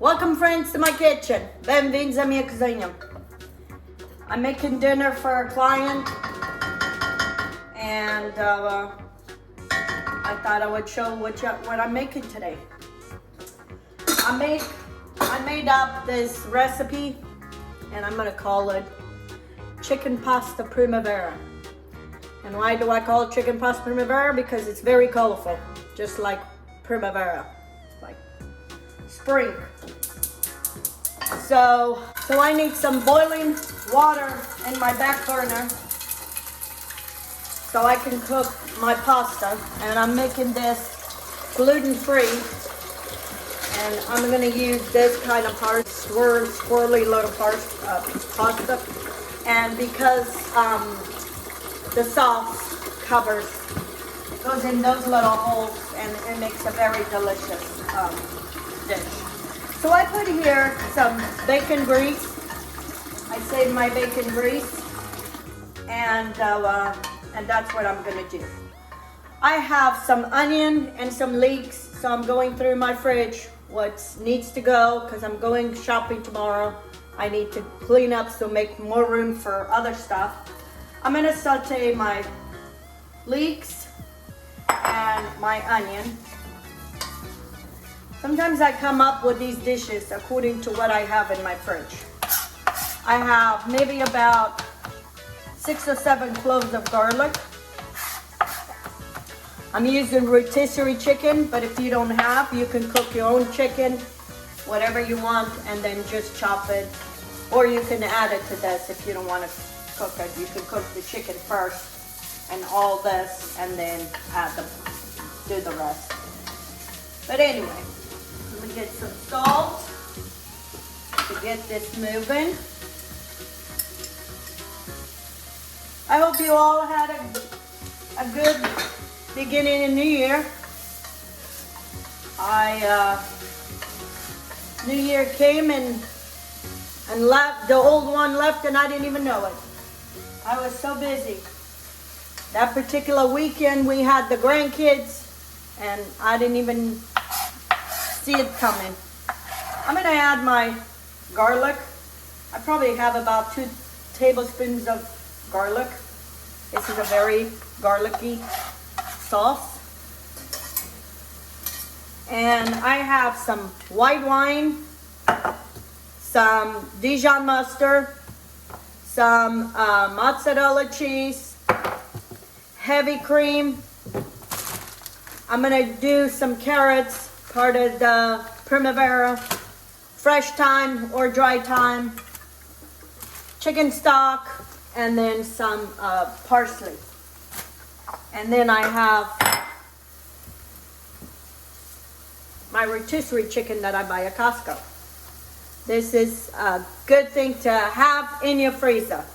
Welcome friends to my kitchen. Bem-vindos à minha cozinha. I'm making dinner for a client and I thought I would show what I'm making today. I made up this recipe and I'm gonna call it chicken pasta primavera. And why do I call it chicken pasta primavera? Because it's very colorful, just like primavera, like spring. So I need some boiling water in my back burner so I can cook my pasta. And I'm making this gluten-free. And I'm gonna use this kind of swirly little pasta. And because the sauce goes in those little holes and it makes a very delicious dish. So I put here some bacon grease. I saved my bacon grease, and that's what I'm gonna do. I have some onion and some leeks, so I'm going through my fridge what needs to go because I'm going shopping tomorrow. I need to clean up so make more room for other stuff. I'm gonna saute my leeks and my onion. Sometimes I come up with these dishes according to what I have in my fridge. I have maybe about 6 or 7 cloves of garlic. I'm using rotisserie chicken, but if you don't have, you can cook your own chicken, whatever you want, and then just chop it. Or you can add it to this if you don't want to cook it. You can cook the chicken first and all this, and then do the rest. But anyway, I'm gonna get some salt to get this moving. I hope you all had a good beginning of New Year. New Year came and left. The old one left and I didn't even know it. I was so busy. That particular weekend we had the grandkids and I didn't even see it coming. I'm gonna add my garlic. I probably have about 2 tablespoons of garlic. This is a very garlicky sauce. And I have some white wine, some Dijon mustard, some mozzarella cheese, heavy cream. I'm gonna do some carrots, part of the primavera, fresh thyme or dry thyme, chicken stock, and then some parsley. And then I have my rotisserie chicken that I buy at Costco. This is a good thing to have in your freezer.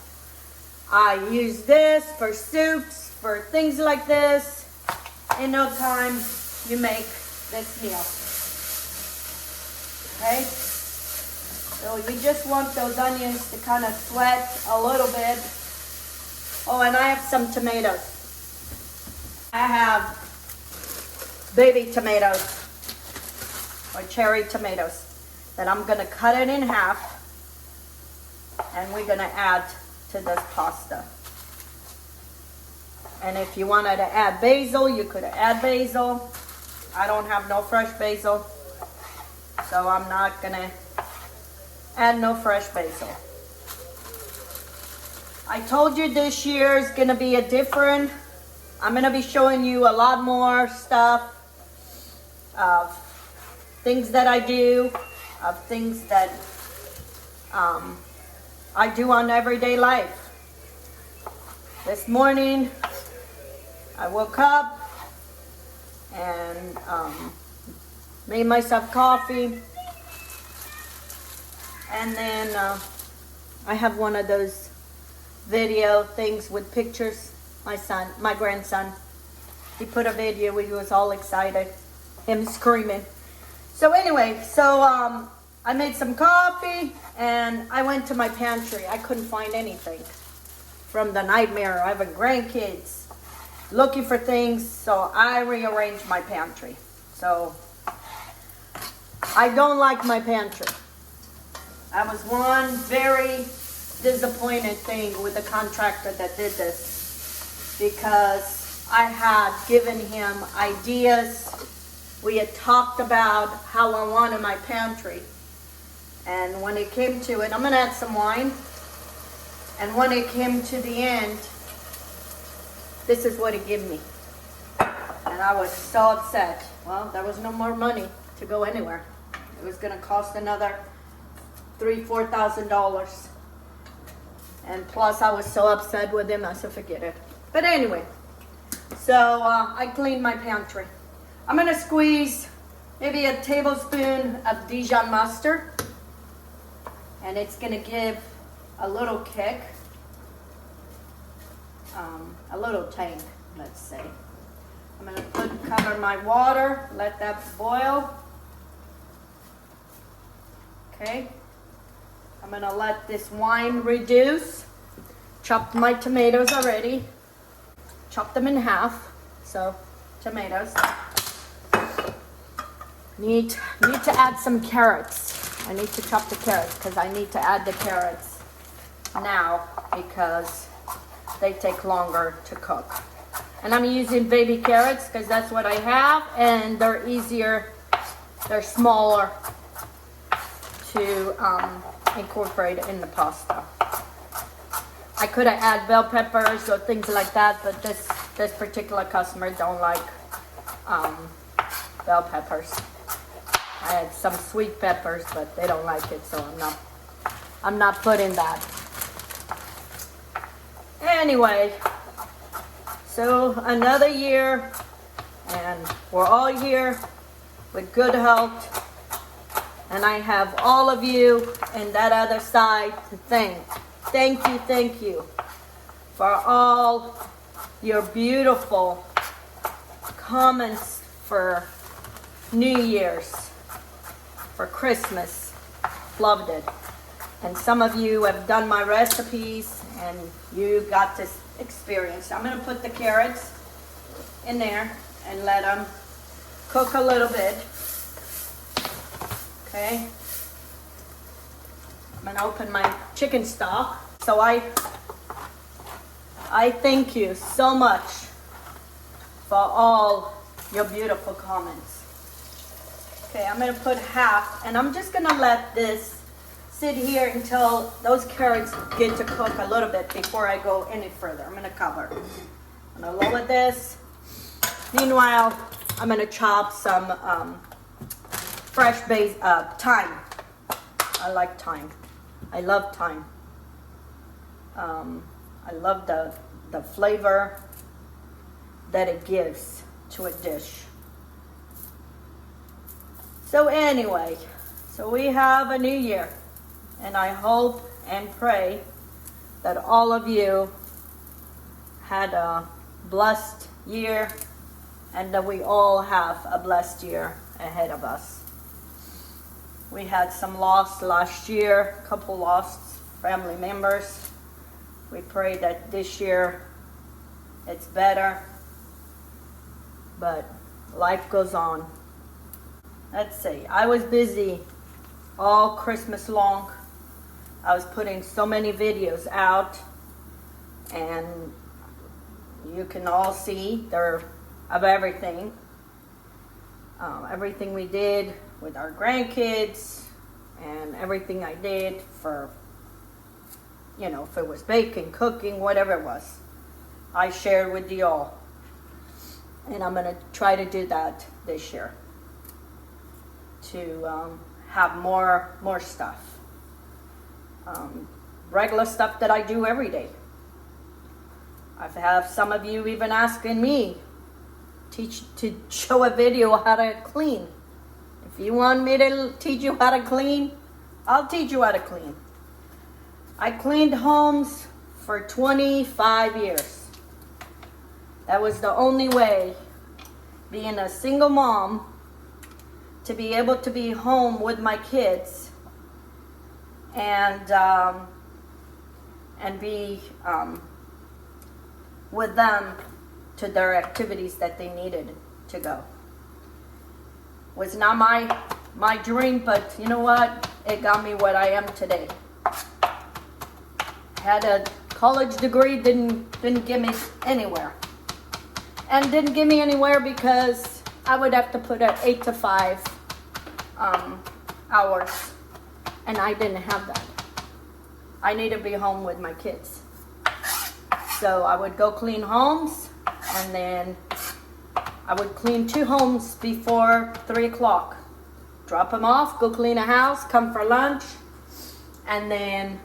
I use this for soups, for things like this. In no time, you make this meal. Okay? So you just want those onions to kind of sweat a little bit. Oh, and I have some tomatoes. I have baby tomatoes or cherry tomatoes that I'm gonna cut it in half and we're gonna add to this pasta. And if you wanted to add basil, you could add basil. I don't have no fresh basil, so I'm not gonna add no fresh basil. I told you this year is gonna be different. I'm gonna be showing you a lot more stuff of things that I do, of things that I do on everyday life. This morning, I woke up and made myself coffee. And then I have one of those video things with pictures. My grandson, he put a video where he was all excited, him screaming. So anyway, I made some coffee and I went to my pantry. I couldn't find anything from the nightmare of having grandkids looking for things, so I rearranged my pantry. So I don't like my pantry. That was one very disappointing thing with the contractor that did this, because I had given him ideas. We had talked about how I wanted my pantry. And when it came to it, I'm gonna add some wine. And when it came to the end, this is what it gave me. And I was so upset. Well, there was no more money to go anywhere. It was gonna cost another $3,000-4,000. And plus I was so upset with him, I said forget it. But anyway, so I cleaned my pantry. I'm gonna squeeze maybe a tablespoon of Dijon mustard, and it's gonna give a little kick, a little tang, let's say. I'm gonna cover my water, let that boil. Okay, I'm gonna let this wine reduce. Chopped my tomatoes already. Chopped them in half, so tomatoes. Need to add some carrots. I need to chop the carrots because I need to add the carrots now because they take longer to cook. And I'm using baby carrots because that's what I have, and they're easier, they're smaller to incorporate in the pasta. I could have added bell peppers or things like that, but this particular customer don't like bell peppers. I had some sweet peppers, but they don't like it, so I'm not putting that. Anyway, so another year, and we're all here with good health, and I have all of you in that other side to thank. Thank you for all your beautiful comments for New Year's, for Christmas. Loved it. And some of you have done my recipes and you got this experience. I'm going to put the carrots in there and let them cook a little bit. Okay. I'm going to open my chicken stock. So I thank you so much for all your beautiful comments. Okay, I'm gonna put half, and I'm just gonna let this sit here until those carrots get to cook a little bit before I go any further. I'm gonna cover. I'm gonna lower this. Meanwhile, I'm gonna chop some fresh thyme. I like thyme. I love thyme. I love the flavor that it gives to a dish. So anyway, so we have a new year, and I hope and pray that all of you had a blessed year and that we all have a blessed year ahead of us. We had some loss last year, a couple lost family members. We pray that this year it's better, but life goes on. Let's see, I was busy all Christmas long. I was putting so many videos out, and you can all see they're of everything. Everything we did with our grandkids, and everything I did for, you know, if it was baking, cooking, whatever it was, I shared with you all. And I'm gonna try to do that this year, to have more stuff, regular stuff that I do every day. I've had some of you even asking me to show a video how to clean. If you want me to teach you how to clean, I'll teach you how to clean. I cleaned homes for 25 years. That was the only way, being a single mom, to be able to be home with my kids and be with them to their activities that they needed to go. Was not my dream, but you know what? It got me what I am today. Had a college degree, didn't get me anywhere. And didn't get me anywhere because I would have to put an 8 to 5 hours. And I didn't have that. I need to be home with my kids. So I would go clean homes, and then I would clean 2 homes before 3 o'clock. Drop them off, go clean a house, come for lunch, and then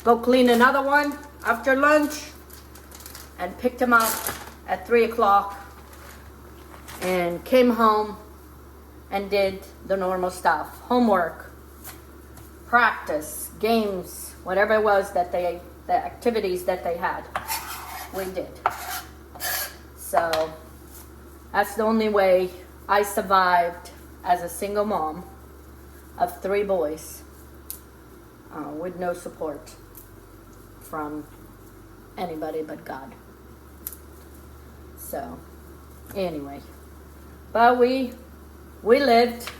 go clean another one after lunch, and picked them up at 3 o'clock, and came home and did the normal stuff. Homework, practice, games, whatever it was that the activities that they had, we did. So that's the only way I survived as a single mom of 3 boys with no support from anybody but God. So anyway, but we lived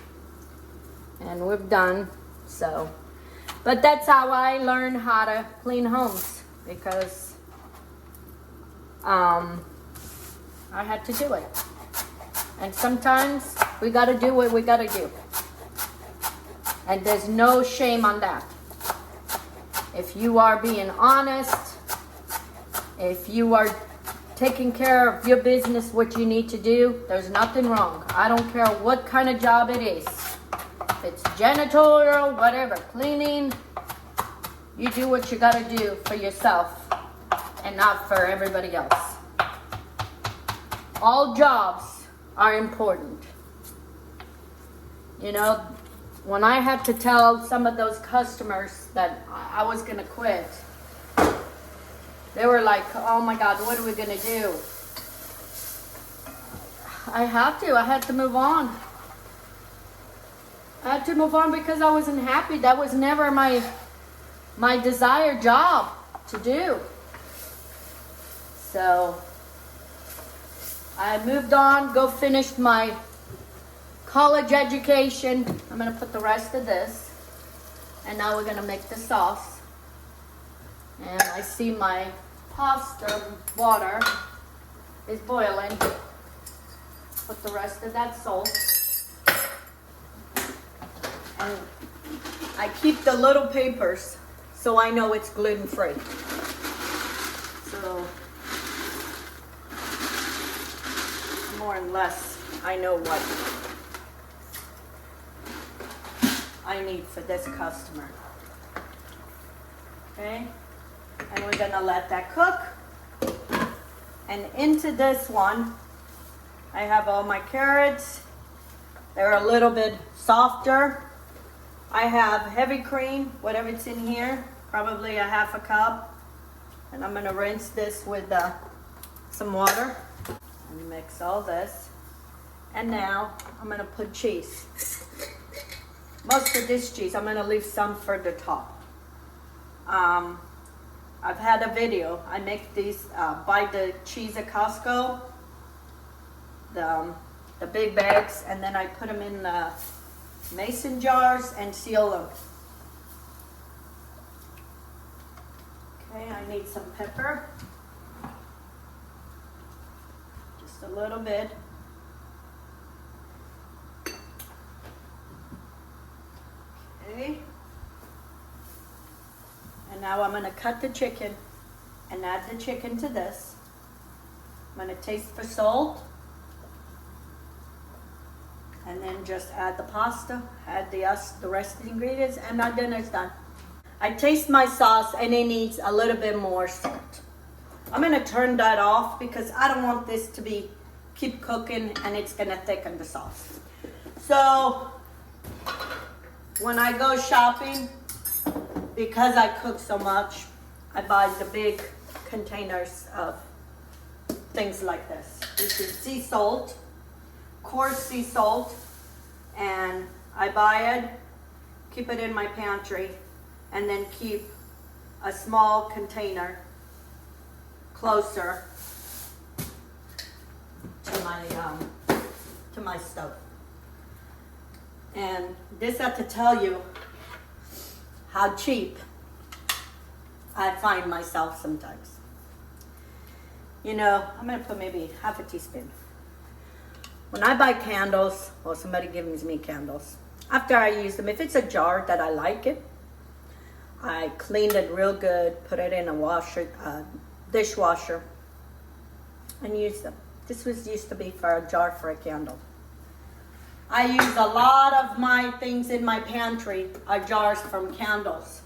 and we've done so. But that's how I learned how to clean homes, because I had to do it. And sometimes we got to do what we got to do. And there's no shame on that. If you are being honest, if you are taking care of your business, what you need to do, there's nothing wrong. I don't care what kind of job it is. If it's janitorial, whatever, cleaning, you do what you got to do for yourself and not for everybody else. All jobs are important. You know, when I had to tell some of those customers that I was going to quit, they were like, oh my God, what are we going to do? I had to move on. I had to move on because I wasn't happy. That was never my desired job to do. So I moved on, go finished my college education. I'm going to put the rest of this. And now we're going to make the sauce. And I see my pasta water is boiling. Put the rest of that salt. And I keep the little papers so I know it's gluten-free. So more and less I know what I need for this customer. Okay? And we're gonna let that cook. And into this one, I have all my carrots. They're a little bit softer. I have heavy cream, whatever's in here, probably a half a cup. And I'm gonna rinse this with some water. And mix all this. And now I'm gonna put cheese. Most of this cheese, I'm gonna leave some for the top. I've had a video. I make these, buy the cheese at Costco, the big bags, and then I put them in mason jars and seal them. Okay, I need some pepper. Just a little bit. Okay. And now I'm going to cut the chicken and add the chicken to this. I'm going to taste for salt. And then just add the pasta, add the rest of the ingredients, and my dinner's done. I taste my sauce and it needs a little bit more salt. I'm going to turn that off because I don't want this to keep cooking and it's going to thicken the sauce. So when I go shopping, because I cook so much, I buy the big containers of things like this. This is sea salt, coarse sea salt, and I buy it, keep it in my pantry, and then keep a small container closer to my stove. And this had to tell you how cheap I find myself sometimes. You know, I'm gonna put maybe half a teaspoon. When I buy candles, or somebody gives me candles, after I use them, if it's a jar that I like it, I cleaned it real good, put it in a dishwasher, and use them. This used to be for a jar for a candle. I use a lot of my things in my pantry are jars from candles.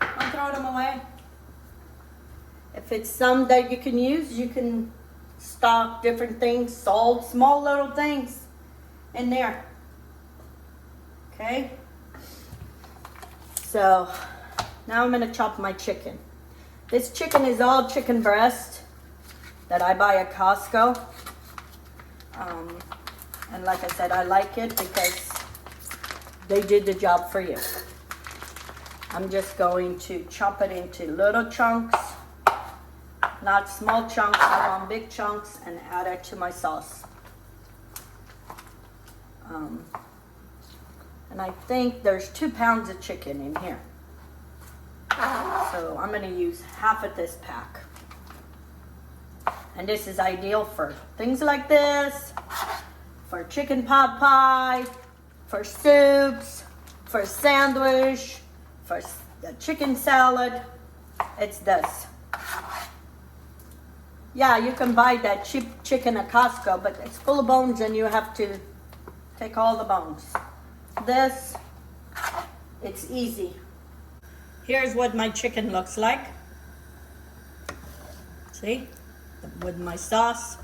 Don't throw them away. If it's some that you can use, you can stock different things, salt, small little things in there. Okay? So, now I'm gonna chop my chicken. This chicken is all chicken breast that I buy at Costco. And like I said, I like it because they did the job for you. I'm just going to chop it into little chunks, not small chunks. I want big chunks, and add it to my sauce. And I think there's 2 pounds of chicken in here. So I'm gonna use half of this pack. And this is ideal for things like this, for chicken pot pie, for soups, for sandwich, for the chicken salad. It's this. Yeah, you can buy that cheap chicken at Costco, but it's full of bones and you have to take all the bones. This, it's easy. Here's what my chicken looks like. See? With my sauce.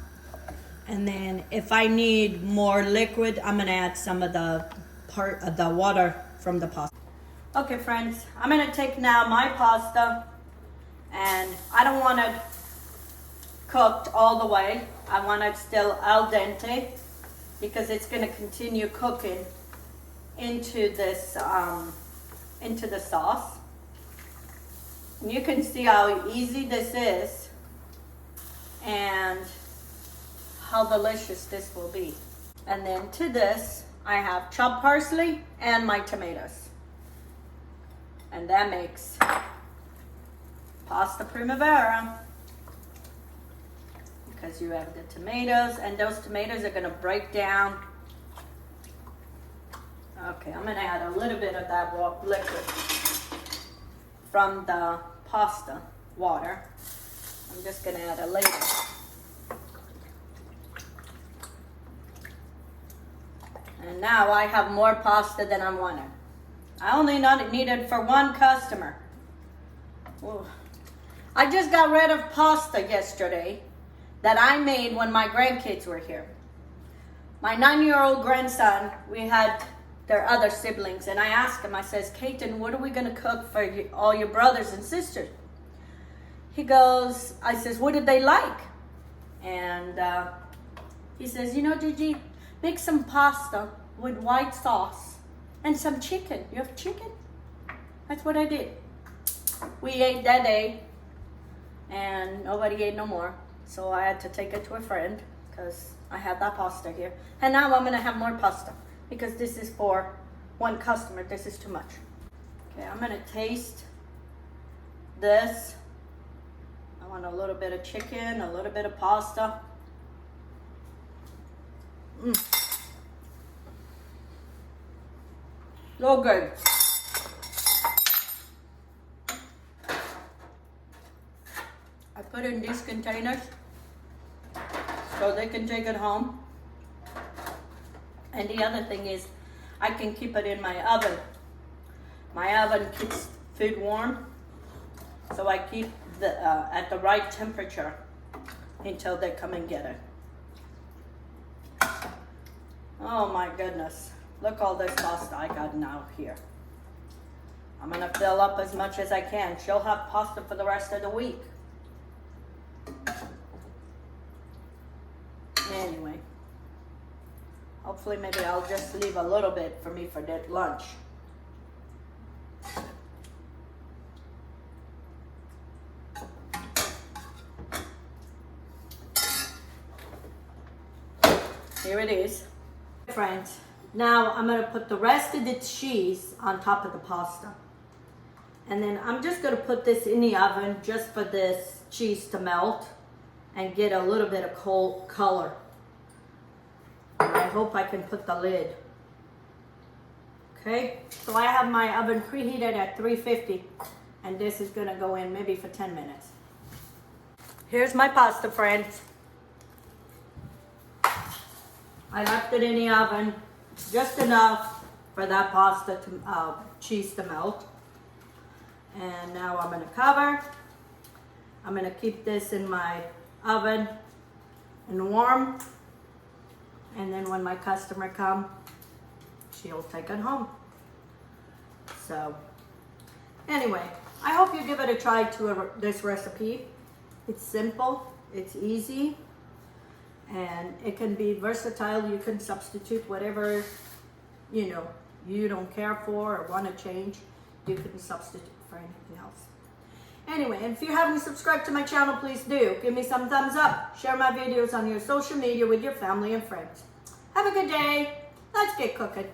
And then if I need more liquid, I'm gonna add some of the water from the pasta. Okay friends, I'm gonna take now my pasta, and I don't want it cooked all the way. I want it still al dente because it's gonna continue cooking into this, into the sauce. And you can see how easy this is and how delicious this will be. And then to this, I have chopped parsley and my tomatoes. And that makes pasta primavera. Because you have the tomatoes, and those tomatoes are gonna break down. Okay, I'm gonna add a little bit of that liquid from the pasta water. I'm just gonna add a little. And now I have more pasta than I wanted. I only needed for 1 customer. Ooh. I just got rid of pasta yesterday that I made when my grandkids were here. My 9-year-old grandson, we had their other siblings, and I asked him, I says, Kaiten, what are we gonna cook for all your brothers and sisters? He goes, I says, what did they like? And he says, you know, Gigi, make some pasta with white sauce and some chicken. You have chicken? That's what I did. We ate that day, and nobody ate no more. So I had to take it to a friend because I had that pasta here. And now I'm gonna have more pasta because this is for 1 customer. This is too much. Okay, I'm gonna taste this. I want a little bit of chicken, a little bit of pasta. So good. I put it in these containers so they can take it home. And the other thing is I can keep it in my oven. My oven keeps food warm, so I keep at the right temperature until they come and get it. Oh my goodness. Look all this pasta I got now here. I'm gonna fill up as much as I can. She'll have pasta for the rest of the week. Anyway, hopefully maybe I'll just leave a little bit for me for that lunch. Here it is. Friends, Now I'm gonna put the rest of the cheese on top of the pasta. And then I'm just gonna put this in the oven just for this cheese to melt and get a little bit of cold color. And I hope I can put the lid. Okay, so I have my oven preheated at 350 and this is gonna go in maybe for 10 minutes. Here's my pasta, friends. I left it in the oven just enough for that pasta to, cheese to melt. And now I'm gonna cover. I'm gonna keep this in my oven and warm. And then when my customer comes, she'll take it home. So anyway, I hope you give it a try to this recipe. It's simple, it's easy, and it can be versatile. You can substitute whatever, you know, you don't care for or want to change. You can substitute for anything else. Anyway, and if you haven't subscribed to my channel, please do. Give me some thumbs up. Share my videos on your social media with your family and friends. Have a good day. Let's get cooking.